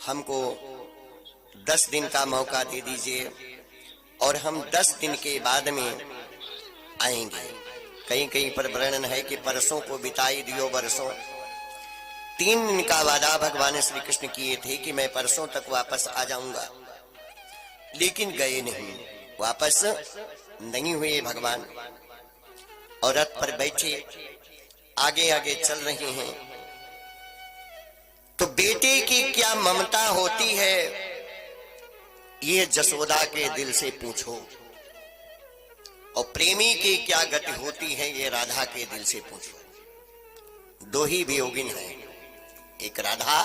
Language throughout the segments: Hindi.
हमको 10 दिन का मौका दे दीजिए और हम 10 दिन के बाद में आएंगे। कहीं कहीं पर वर्णन है कि परसों को बिताई दियो बरसों। 3 दिन का वादा भगवान श्री कृष्ण किए थे कि मैं परसों तक वापस आ जाऊंगा, लेकिन गए नहीं, वापस नहीं हुए भगवान। और रथ पर बैठे आगे आगे चल रहे हैं। तो बेटे की क्या ममता होती है ये जसोदा के दिल से पूछो, और प्रेमी की क्या गति होती है ये राधा के दिल से पूछो। 2 ही वियोगिन है, एक राधा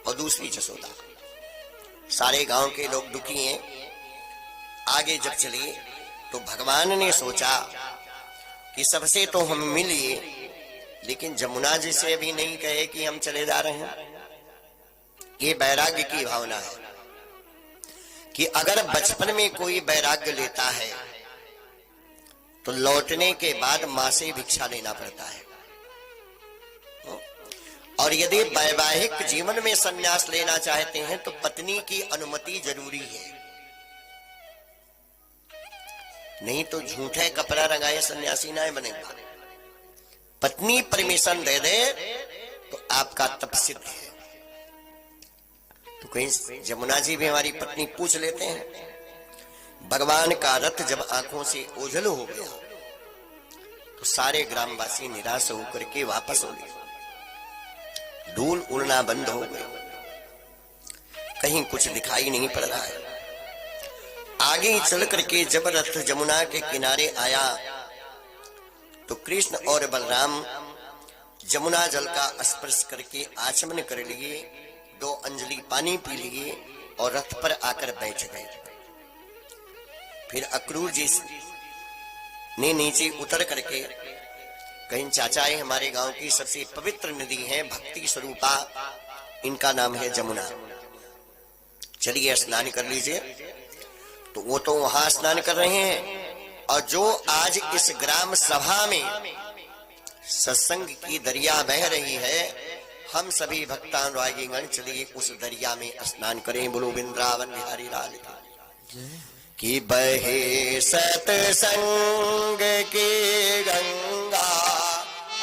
और दूसरी जसोदा। सारे गांव के लोग दुखी हैं। आगे जब चले तो भगवान ने सोचा कि सबसे तो हम मिलिए, लेकिन जमुना जी से भी नहीं कहे कि हम चले जा रहे हैं। ये वैराग्य की भावना है कि अगर बचपन में कोई वैराग्य लेता है तो लौटने के बाद मां से भिक्षा लेना पड़ता है। और यदि वैवाहिक जीवन में संन्यास लेना चाहते हैं तो पत्नी की अनुमति जरूरी है, नहीं तो झूठे कपड़ा रंगाए सन्यासी ना बनेगा। पत्नी परमिशन दे दे तो आपका तप सिद्ध है। तो कहीं जमुना जी भी हमारी पत्नी पूछ लेते हैं। भगवान का रथ जब आंखों से ओझल हो गया तो सारे ग्रामवासी निराश होकर के वापस हो गए। धूल उड़ना बंद हो गए, कहीं कुछ दिखाई नहीं पड़ रहा है। आगे चल करके जब रथ जमुना के किनारे आया तो कृष्ण और बलराम जमुना जल का स्पर्श करके आचमन कर लिए, 2 अंजलि पानी पी लिए और रथ पर आकर बैठ गए। फिर अक्रूर जी ने नीचे उतर करके कहीं चाचा है, हमारे गांव की सबसे पवित्र नदी है, भक्ति स्वरूपा, इनका नाम है जमुना, चलिए स्नान कर लीजिए। तो वो तो वहां स्नान कर रहे हैं, और जो आज इस ग्राम सभा में सत्संग की दरिया बह रही है, हम सभी भक्तानुरागीगण चलिए उस दरिया में स्नान करें। बोलो वृंदावन बिहारी लाल की बहे सतसंग की गंगा,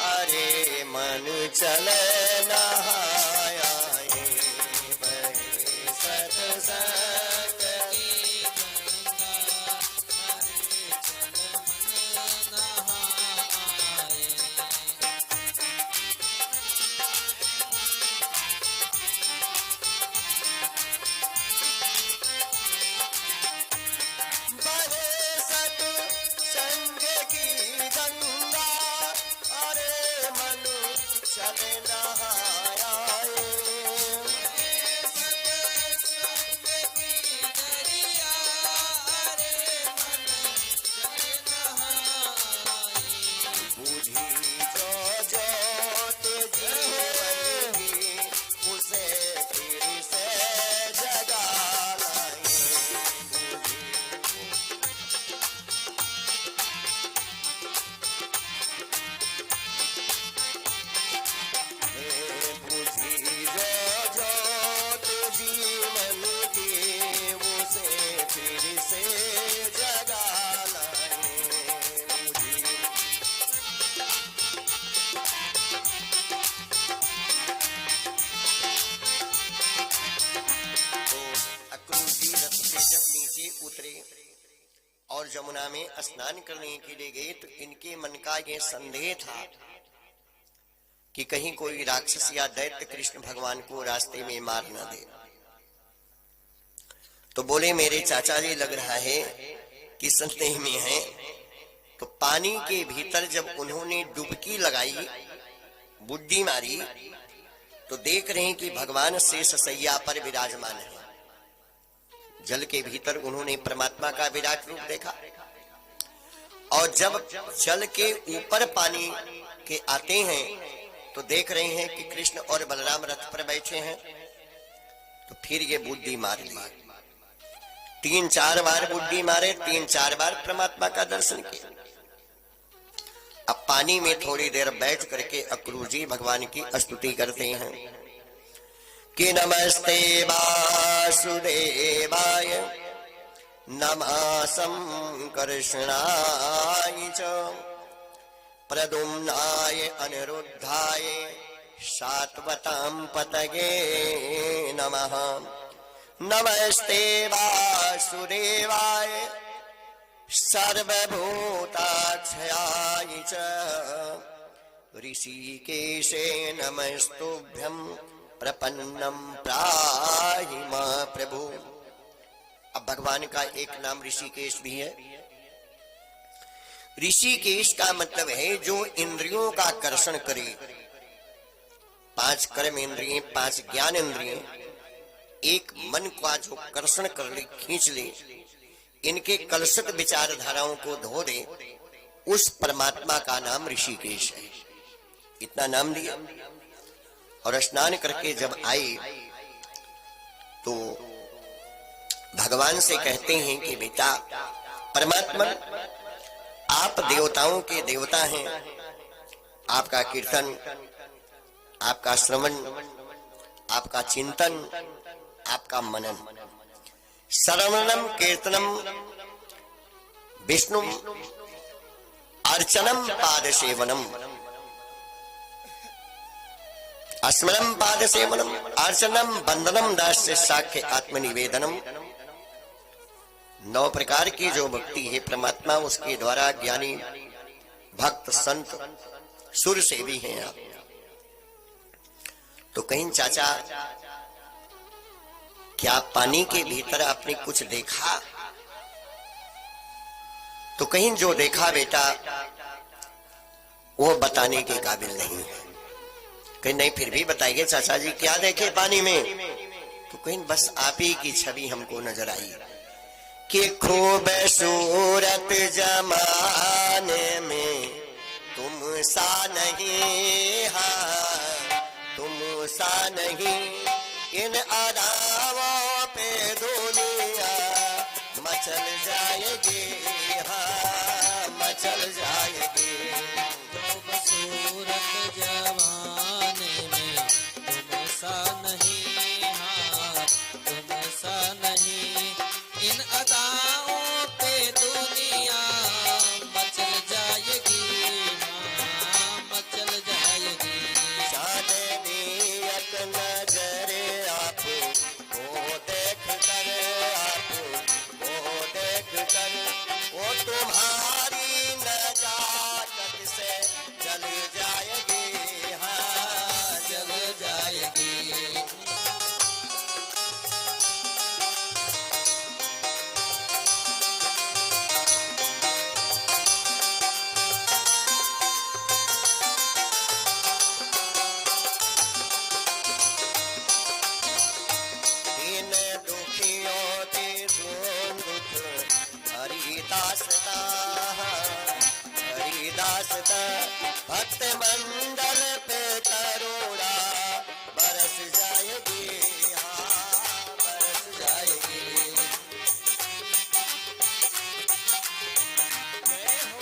अरे मन चले नहाया, बहे सतसंग की गंगा, अरे चल मन नहाए। चले नहाया, बूढ़ी जो जोत जीवनी उसे फिर से जगा लाए। उतरे और जमुना में स्नान करने के लिए गए तो इनके मन का यह संदेह था कि कहीं कोई राक्षस या दैत्य कृष्ण भगवान को रास्ते में मार न दे। तो बोले मेरे चाचा जी लग रहा है कि संदेह में है। तो पानी के भीतर जब उन्होंने डुबकी लगाई, बुड्डी मारी, तो देख रहे हैं कि भगवान शेष सैया पर विराजमान है। जल के भीतर उन्होंने परमात्मा का विराट रूप देखा। और जब जल के ऊपर पानी के आते हैं तो देख रहे हैं कि कृष्ण और बलराम रथ पर बैठे हैं। तो फिर ये बुद्धि मार ली, 3-4 बार बुद्धि मारे, 3-4 बार परमात्मा का दर्शन किया। अब पानी में थोड़ी देर बैठ करके अक्रूर जी भगवान की स्तुति करते हैं कि नमस्ते वासुदेवाय नमः संकर्षणाय च प्रद्युम्नाय अनिरुद्धाय सात्वतां पतये नमः। नमस्ते वासुदेवाय सर्वभूताक्षयाय च ऋषिकेशे नमस्तुभ्यं प्रपन्नं प्राहि मां प्रभु। अब भगवान का एक नाम ऋषिकेश भी है। ऋषिकेश का मतलब है जो इंद्रियों का कर्षण करे। 5 कर्म इंद्रिय, 5 ज्ञान इंद्रिय, एक मन का जो कर्षण कर ले, खींच ले, इनके कलुषित विचारधाराओं को धो दे, उस परमात्मा का नाम ऋषिकेश है। इतना नाम दिया। और स्नान करके जब आए तो भगवान से कहते हैं कि बेटा परमात्मा, आप देवताओं के देवता हैं। आपका कीर्तन, आपका श्रवण, आपका चिंतन, आपका मनन, श्रवणम कीर्तनम विष्णु अर्चनम पाद सेवनम, स्मरणम पाद सेवनम अर्चनम बंदनम दास्य साख्य आत्मनिवेदनम। 9 प्रकार की जो भक्ति है परमात्मा, उसके द्वारा ज्ञानी भक्त संत सुर से भी हैं आप। तो कहीं चाचा क्या पानी के भीतर आपने कुछ देखा? तो कहीं जो देखा बेटा वो बताने के काबिल नहीं है। कहीं नहीं, फिर भी बताइए चाचा जी क्या देखे पानी में? तो कहीं बस आप ही की छवि हमको नजर आई कि खूब सूरत जमाने में तुम सा नहीं, हाँ तुम सा नहीं, इन अदाओं पे दुनिया मचल जाएगी, हाँ मचल जाएगी। खूब सूरत जमाने में तुम सा नहीं, हाँ तुम सा नहीं, इन अदाओं पे दुनिया मचल जाएगी, हाँ मचल जाएगी। चांदनी एक नजर आपको देख कर, आपको देख कर वो तुम्हारी नजाकत से जल जाएगी, हाँ जल जाएगी। इन दुखियों के दुख हरिदास का, हरिदास का भक्त मंडल पे करुणा बरस जाएगी, हाँ बरस जाएगी। जय हो।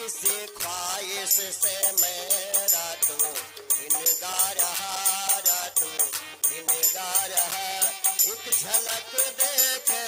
इसी ख्वाहिश से मेरा तू दिन गा रहा, रातों दिन गा रहा, एक झलक देखे